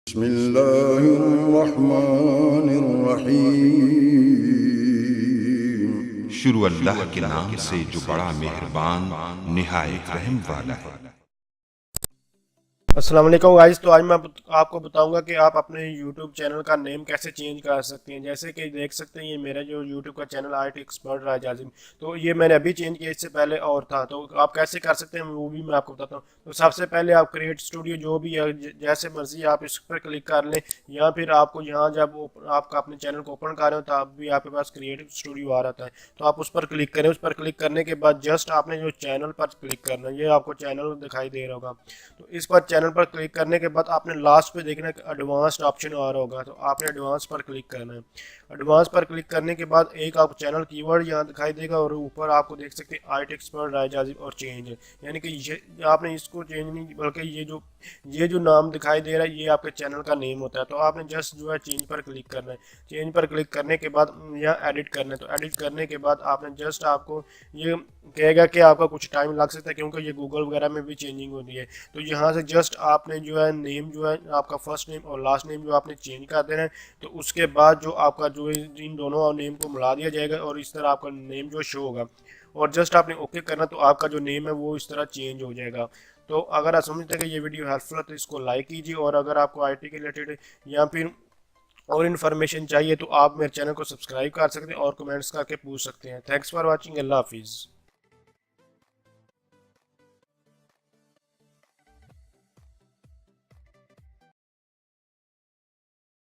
बिस्मिल्लाहिर्रहमानिर्रहीम। शुरू अल्लाह के नाम से जो बड़ा मेहरबान निहायत रहम वाला है। अस्सलाम वालेकुम गाइस। तो आज मैं आपको बताऊंगा कि आप अपने YouTube चैनल का नेम कैसे चेंज कर सकते हैं। जैसे कि देख सकते हैं ये मेरा जो YouTube का चैनल आईटी एक्सपर्ट राज आजिम, तो ये मैंने अभी चेंज किया, इससे पहले और था। तो आप कैसे कर सकते हैं वो भी मैं आपको बताता हूँ। तो सबसे पहले आप क्रिएट स्टूडियो जो भी है जैसे मर्जी आप इस पर क्लिक कर लें, या फिर आपको यहाँ जब आपका अपने चैनल को ओपन कर रहे हो तब भी आपके पास क्रिएट स्टूडियो आ रहा है। तो आप उस पर क्लिक करें। उस पर क्लिक करने के बाद जस्ट आपने जो चैनल पर क्लिक करना है, ये आपको चैनल दिखाई दे रहा होगा। तो इस पर चैनल पर क्लिक करने के बाद आपने लास्ट पे देखना है कि एडवांस्ड ऑप्शन आ रहा होगा, तो आपने एडवांस पर क्लिक करना है। एडवांस पर क्लिक करने के बाद एक आपको चैनल कीवर्ड यहाँ दिखाई देगा और ऊपर आपको देख सकते हैं आईटी एक्सपर्ट राज आजिम और चेंज, यानी कि ये आपने इसको चेंज नहीं बल्कि ये जो नाम दिखाई दे रहा है ये आपके चैनल का नेम होता है। तो आपने जस्ट जो है चेंज पर क्लिक करना है। चेंज पर क्लिक करने के बाद यहाँ एडिट करना है। तो एडिट करने के बाद आपने जस्ट आपको ये कहेगा कि आपका कुछ टाइम लग सकता है क्योंकि ये गूगल वगैरह में भी चेंजिंग होती है। तो यहाँ से जस्ट आपने जो है नेम जो है आपका फर्स्ट नेम और लास्ट नेम जो आपने चेंज कर देना है। तो उसके बाद जो आपका जो इन दोनों नेम को मिला दिया जाएगा और इस तरह आपका नेम जो शो होगा, और जस्ट आपने ओके करना, तो आपका जो नेम है वो इस तरह चेंज हो जाएगा। तो अगर आप समझते हैं कि ये वीडियो हेल्पफुल है तो इसको लाइक कीजिए, और अगर आपको आईटी के रिलेटेड या फिर और इन्फॉर्मेशन चाहिए तो आप मेरे चैनल को सब्सक्राइब कर सकते हैं और कमेंट्स करके पूछ सकते हैं। Thanks for watching. अल्लाह हाफिज़।